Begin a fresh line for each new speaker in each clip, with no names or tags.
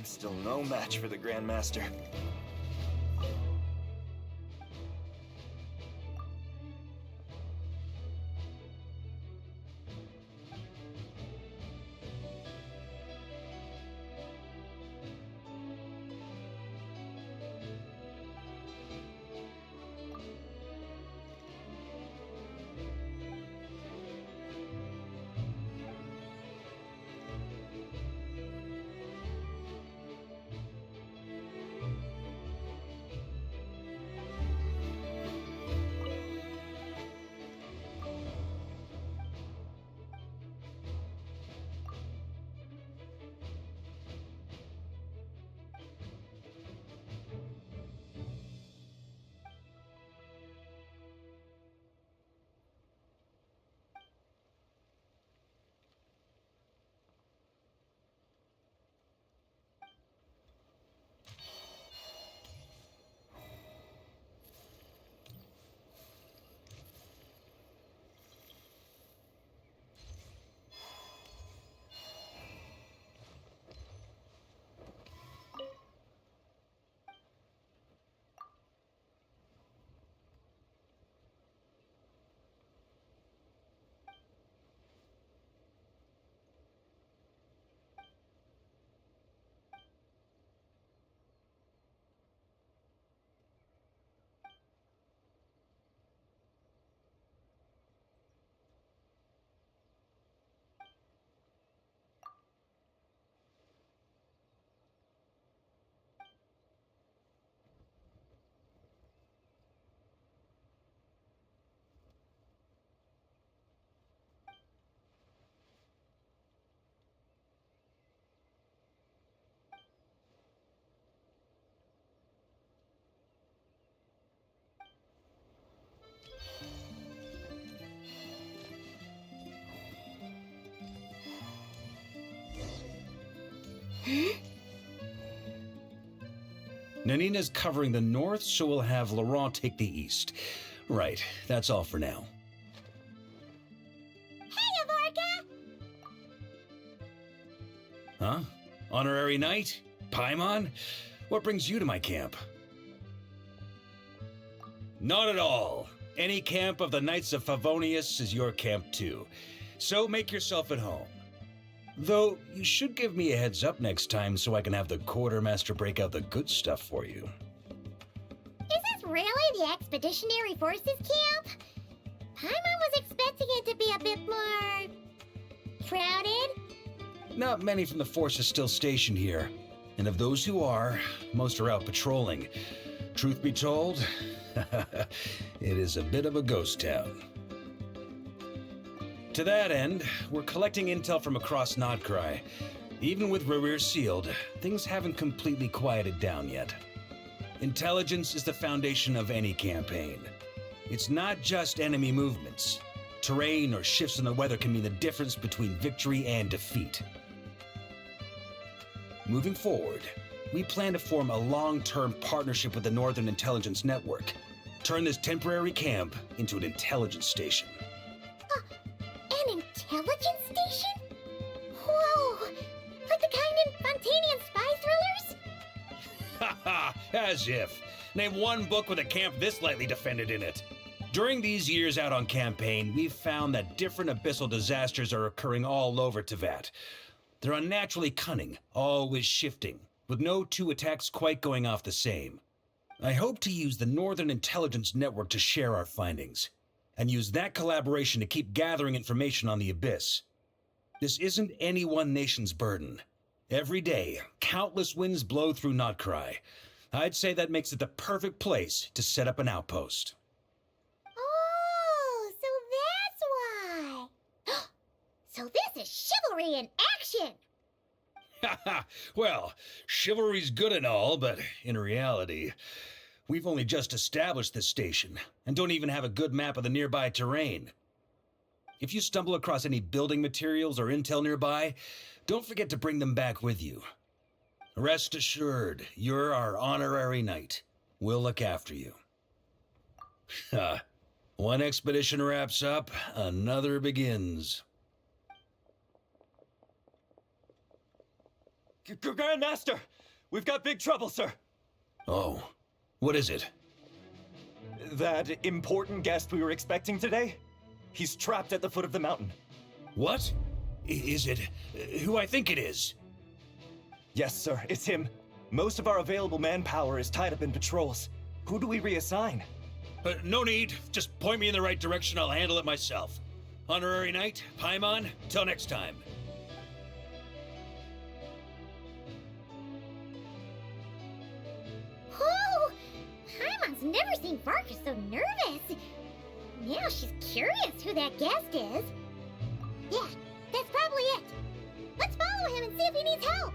I'm still no match for the Grandmaster.
Nanina's covering the north, so we'll have Laurent take the east. Right, that's all for now.
Hey, Varka!
Huh? Honorary Knight? Paimon? What brings you to my camp? Not at all. Any camp of the Knights of Favonius is your camp too. So make yourself at home. Though, you should give me a heads up next time so I can have the Quartermaster break out the good stuff for you.
Is this really the Expeditionary Forces camp? Paimon was expecting it to be a bit more... crowded?
Not many from the force are still stationed here. And of those who are, most are out patrolling. Truth be told, it is a bit of a ghost town. To that end, we're collecting intel from across Nodcry. Even with Rerear sealed, things haven't completely quieted down yet. Intelligence is the foundation of any campaign. It's not just enemy movements. Terrain or shifts in the weather can mean the difference between victory and defeat. Moving forward, we plan to form a long-term partnership with the Northern Intelligence Network. Turn this temporary camp into an intelligence station.
An intelligence station? Whoa! Like the kind in Fontanian spy thrillers?
Haha, as if. Name one book with a camp this lightly defended in it. During these years out on campaign, we've found that different abyssal disasters are occurring all over Teyvat. They're unnaturally cunning, always shifting, with no two attacks quite going off the same. I hope to use the Northern Intelligence Network to share our findings, and use that collaboration to keep gathering information on the Abyss. This isn't any one nation's burden. Every day, countless winds blow through Nodcry. I'd say that makes it the perfect place to set up an outpost.
Oh, so that's why. So this is chivalry in action!
Haha, well, chivalry's good and all, but in reality, we've only just established this station, and don't even have a good map of the nearby terrain. If you stumble across any building materials or intel nearby, don't forget to bring them back with you. Rest assured, you're our honorary knight. We'll look after you. One expedition wraps up, another begins.
Grandmaster! We've got big trouble, sir!
Oh, what is it?
That important guest we were expecting today? He's trapped at the foot of the mountain.
What? Is it who I think it is?
Yes, sir, it's him. Most of our available manpower is tied up in patrols. Who do we reassign?
No need. Just point me in the right direction. I'll handle it myself. Honorary Knight, Paimon, till next time.
Whoa! Paimon's never seen Varka so nervous. Now she's curious who that guest is. Yeah, that's probably it. Let's follow him and see if he needs help.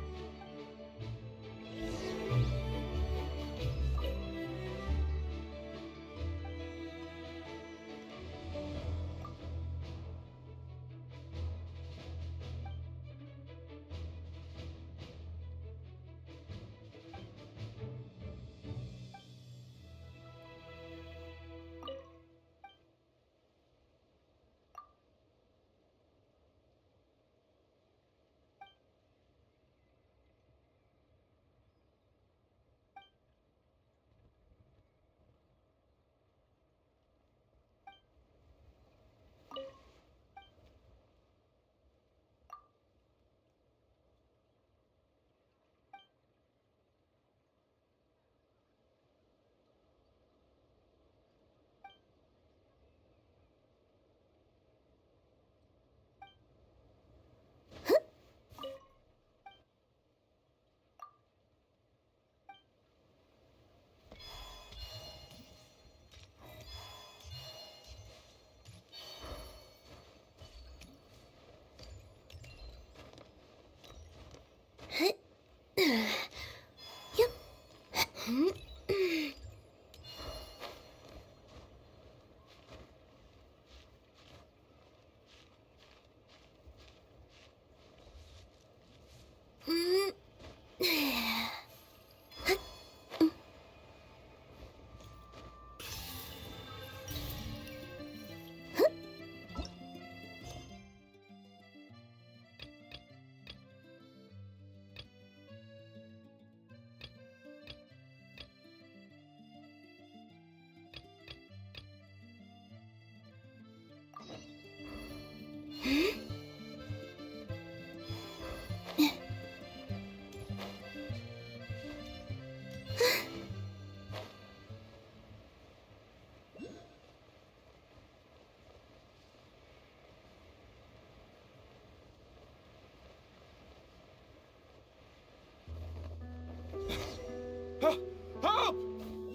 Help!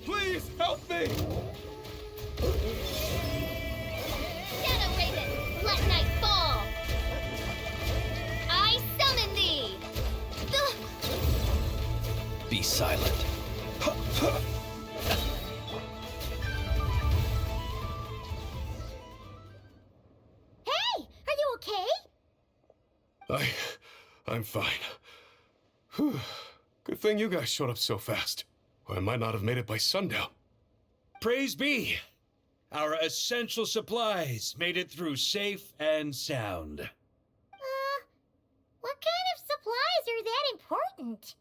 Please help me!
Shadow Raven, let night fall! I summon thee!
Be silent.
Hey, are you okay?
I'm fine. Whew. Good thing you guys showed up so fast. Or I might not have made it by sundown.
Praise be. Our essential supplies made it through safe and sound.
What kind of supplies are that important?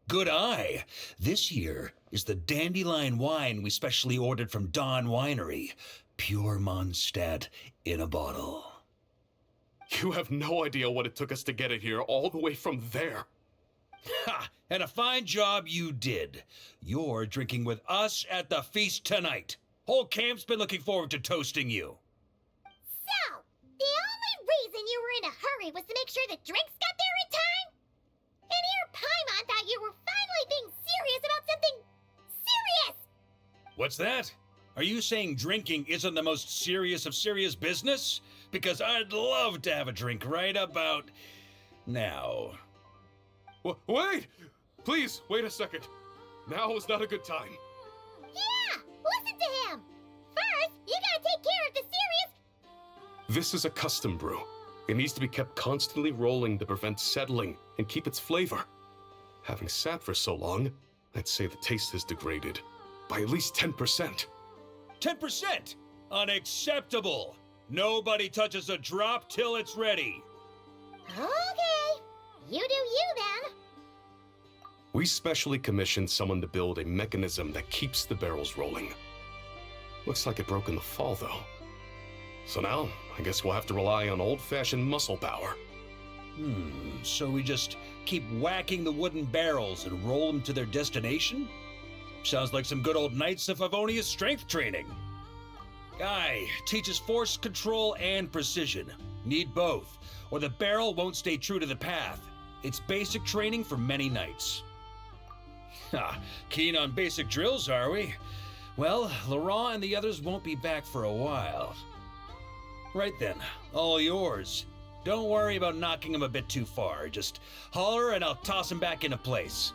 Good eye. This year is the dandelion wine we specially ordered from Dawn Winery. Pure Mondstadt in a bottle.
You have no idea what it took us to get it here, all the way from there.
Ha! And a fine job you did. You're drinking with us at the feast tonight. Whole camp's been looking forward to toasting you.
So, the only reason you were in a hurry was to make sure the drinks got there in time? And here Paimon thought you were finally being serious about something serious!
What's that? Are you saying drinking isn't the most serious of serious business? Because I'd love to have a drink right about now.
Wait! Please, wait a second. Now is not a good time.
Yeah, listen to him! First, you gotta take care of the serious...
This is a custom brew. It needs to be kept constantly rolling to prevent settling and keep its flavor. Having sat for so long, I'd say the taste has degraded by at least 10%.
10%? Unacceptable! Nobody touches a drop till it's ready.
Okay, you do you then.
We specially commissioned someone to build a mechanism that keeps the barrels rolling. Looks like it broke in the fall, though. So now, I guess we'll have to rely on old-fashioned muscle power.
So we just keep whacking the wooden barrels and roll them to their destination? Sounds like some good old Knights of Favonia's strength training. Guy teaches force control and precision. Need both, or the barrel won't stay true to the path. It's basic training for many knights. Ha, keen on basic drills, are we? Well, Laurent and the others won't be back for a while. Right then, all yours. Don't worry about knocking him a bit too far. Just holler and I'll toss him back into place.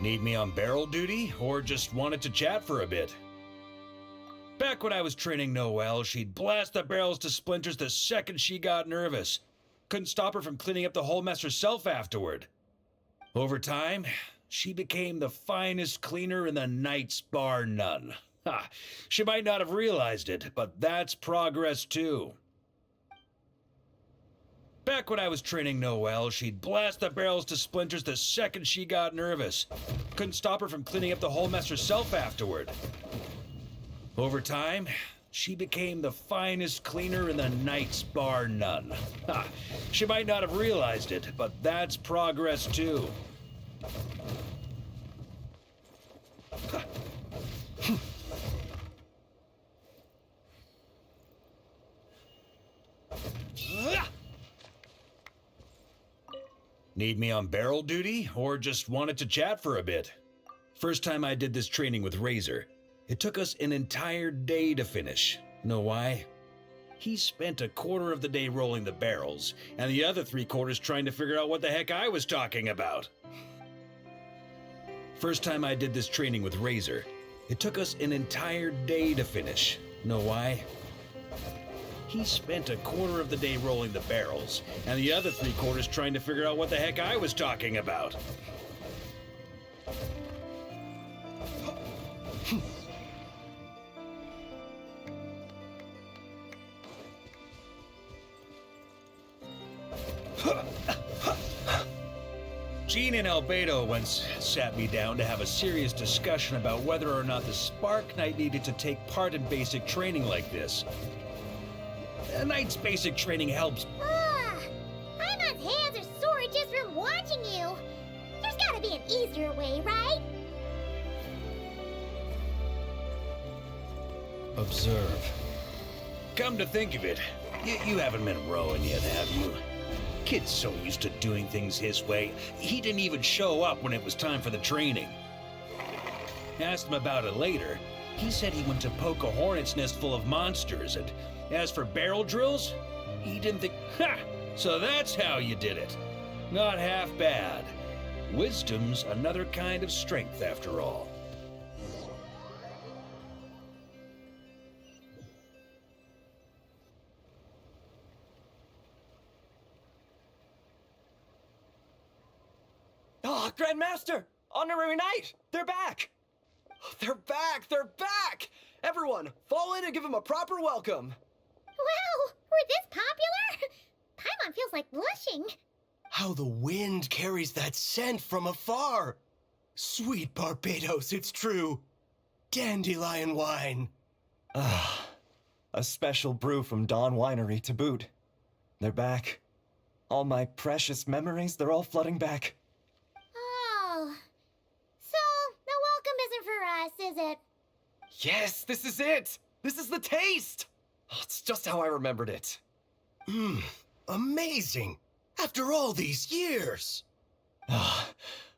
Need me on barrel duty, or just wanted to chat for a bit? Back when I was training Noelle, she'd blast the barrels to splinters the second she got nervous. Couldn't stop her from cleaning up the whole mess herself afterward. Over time, she became the finest cleaner in the Knights, bar none. Ha! She might not have realized it, but that's progress too. Back when I was training Noelle, she'd blast the barrels to splinters the second she got nervous. Couldn't stop her from cleaning up the whole mess herself afterward. Over time, she became the finest cleaner in the Knights, bar none. Ha! She might not have realized it, but that's progress too. Need me on barrel duty, or just wanted to chat for a bit? First time I did this training with Razor, it took us an entire day to finish. Know why? He spent a quarter of the day rolling the barrels, and the other 3/4 trying to figure out what the heck I was talking about. First time I did this training with Razor, it took us an entire day to finish. Know why? He spent a quarter of the day rolling the barrels, and the other 3/4 trying to figure out what the heck I was talking about. Jean and Albedo once sat me down to have a serious discussion about whether or not the Spark Knight needed to take part in basic training like this. A knight's basic training helps.
Paimon's hands are sore just from watching you. There's gotta be an easier way, right?
Observe. Come to think of it, you haven't met Rowan yet, have you? Kid's so used to doing things his way, he didn't even show up when it was time for the training. Asked him about it later. He said he went to poke a hornet's nest full of monsters, and as for barrel drills, he didn't think, ha! So that's how you did it. Not half bad. Wisdom's another kind of strength, after all.
Ah, Grandmaster! Honorary Knight! They're back!
They're back! They're back! Everyone, fall in and give them a proper welcome!
Wow, we're this popular? Paimon feels like blushing.
How the wind carries that scent from afar! Sweet Barbados, it's true. Dandelion wine.
Ah, a special brew from Dawn Winery to boot. They're back. All my precious memories, they're all flooding back.
Oh. So, the welcome isn't for us, is it?
Yes, this is it! This is the taste! Oh, it's just how I remembered it.
Amazing! After all these years!
Ah,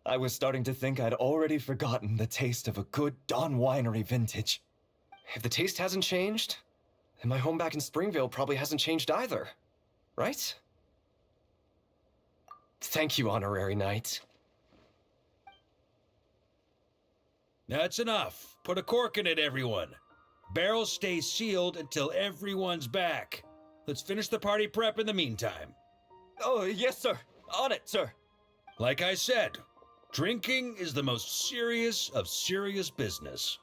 I was starting to think I'd already forgotten the taste of a good Dawn Winery vintage.
If the taste hasn't changed, then my home back in Springvale probably hasn't changed either. Right? Thank you, Honorary Knight.
That's enough. Put a cork in it, everyone. Barrels stay sealed until everyone's back. Let's finish the party prep in the meantime.
Oh, yes, sir. On it, sir.
Like I said, drinking is the most serious of serious business.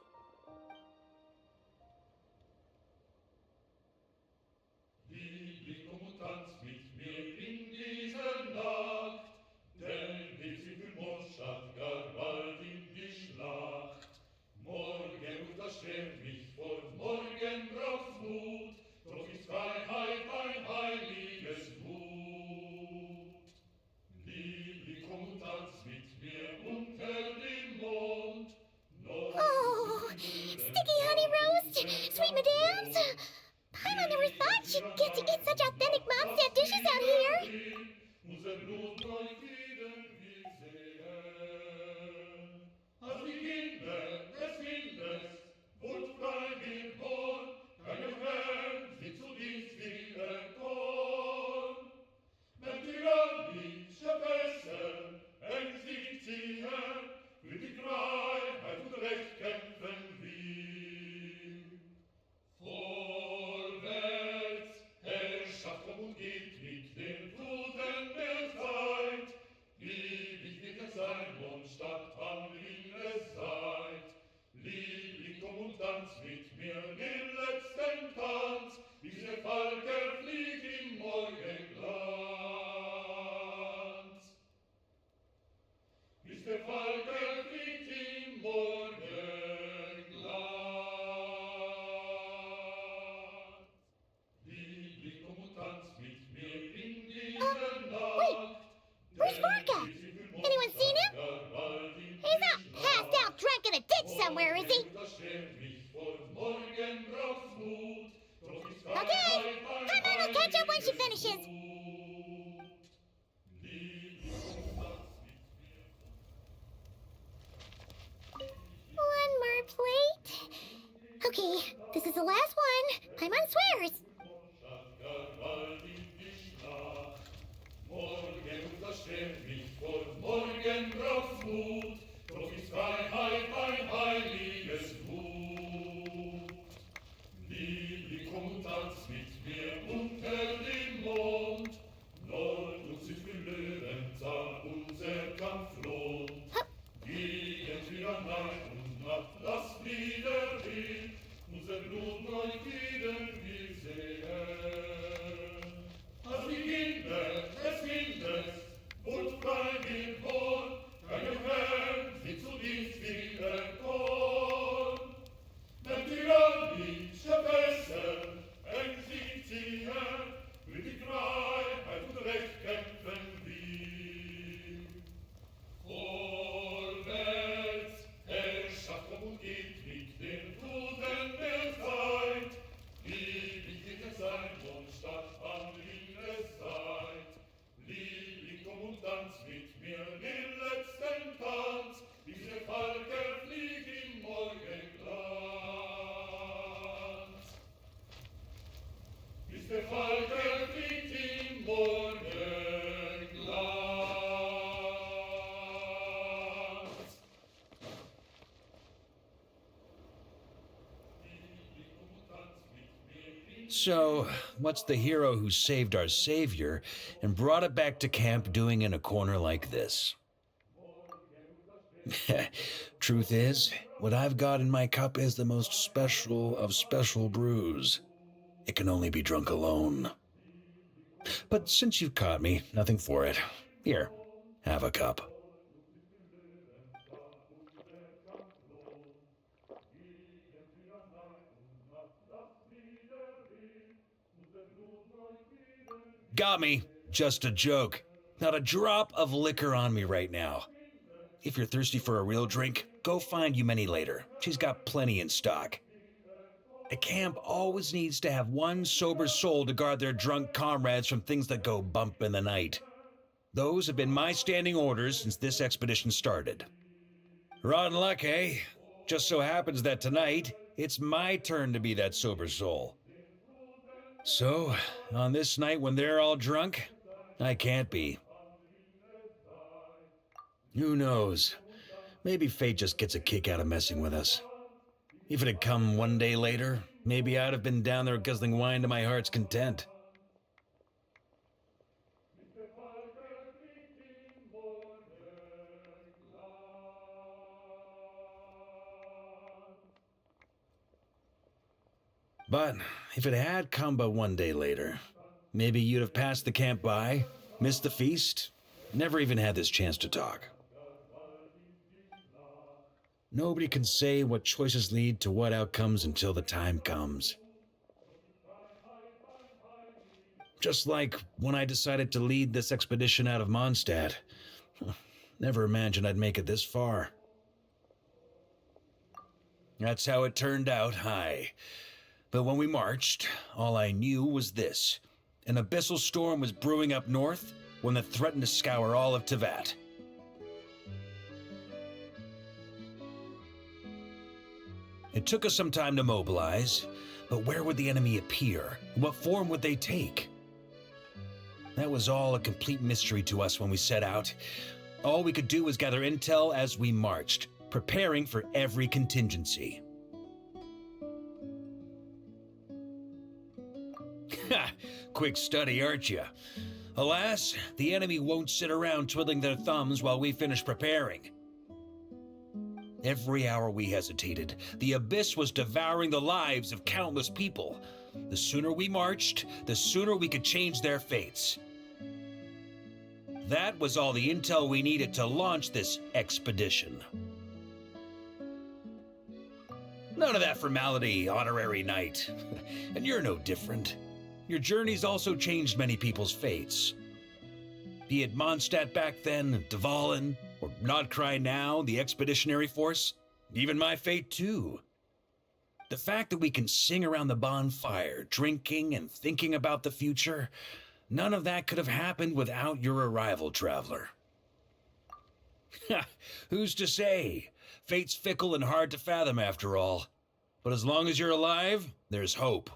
Oh, sticky honey roast, sweet madams. Paimon never thought she'd get to eat such authentic Mondstadt dishes out here. Wait, where's Varka? Anyone seen him? He's not passed out drunk in a ditch somewhere, is he? Okay, Paimon will catch up when she finishes. One more plate. Okay, this is the last one. Paimon swears.
So, what's the hero who saved our savior and brought it back to camp doing in a corner like this? Truth is, what I've got in my cup is the most special of special brews. It can only be drunk alone. But since you've caught me, nothing for it. Here, have a cup. Got me. Just a joke. Not a drop of liquor on me right now. If you're thirsty for a real drink, go find Yumeni later. She's got plenty in stock. A camp always needs to have one sober soul to guard their drunk comrades from things that go bump in the night. Those have been my standing orders since this expedition started. Rotten luck, eh? Just so happens that tonight, it's my turn to be that sober soul. So, on this night when they're all drunk, I can't be. Who knows? Maybe fate just gets a kick out of messing with us. If it had come one day later, maybe I'd have been down there guzzling wine to my heart's content. But if it had come but one day later, maybe you'd have passed the camp by, missed the feast, never even had this chance to talk. Nobody can say what choices lead to what outcomes until the time comes. Just like when I decided to lead this expedition out of Mondstadt. Never imagined I'd make it this far. That's how it turned out, aye. But when we marched, all I knew was this. An abyssal storm was brewing up north when it threatened to scour all of Tevat. It took us some time to mobilize, but where would the enemy appear? What form would they take? That was all a complete mystery to us when we set out. All we could do was gather intel as we marched, preparing for every contingency. Ha! Quick study, aren't you? Alas, the enemy won't sit around twiddling their thumbs while we finish preparing. Every hour we hesitated, the abyss was devouring the lives of countless people. The sooner we marched, the sooner we could change their fates. That was all the intel we needed to launch this expedition. None of that formality, honorary knight. And you're no different. Your journey's also changed many people's fates. Be it Mondstadt back then, Dvalin, or Nodcry now, the expeditionary force, even my fate too. The fact that we can sing around the bonfire, drinking and thinking about the future, none of that could have happened without your arrival, traveler. Who's to say? Fate's fickle and hard to fathom after all. But as long as you're alive, there's hope.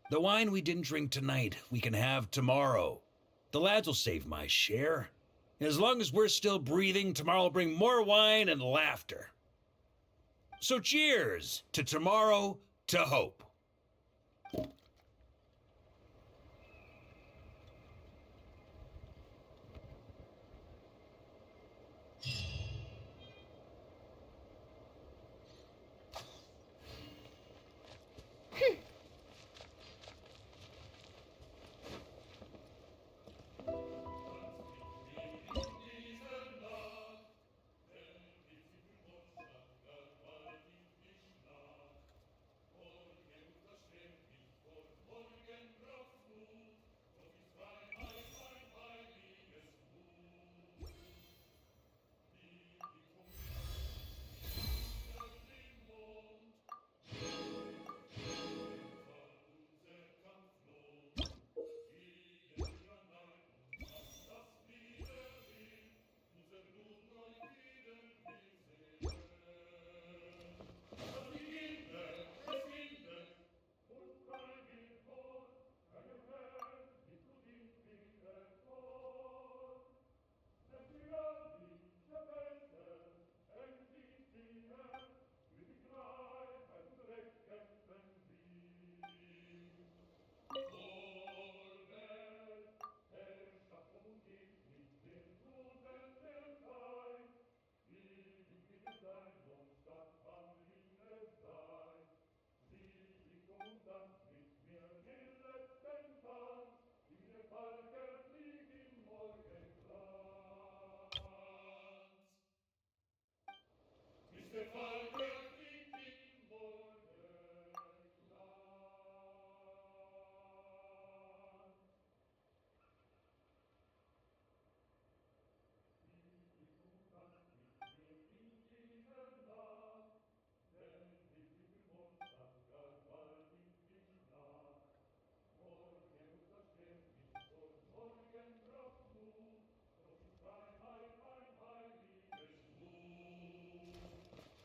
The wine we didn't drink tonight, we can have tomorrow. The lads will save my share. As long as we're still breathing, tomorrow will bring more wine and laughter. So cheers to tomorrow, to hope.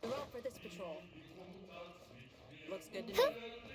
We're all for this patrol. Looks good to me.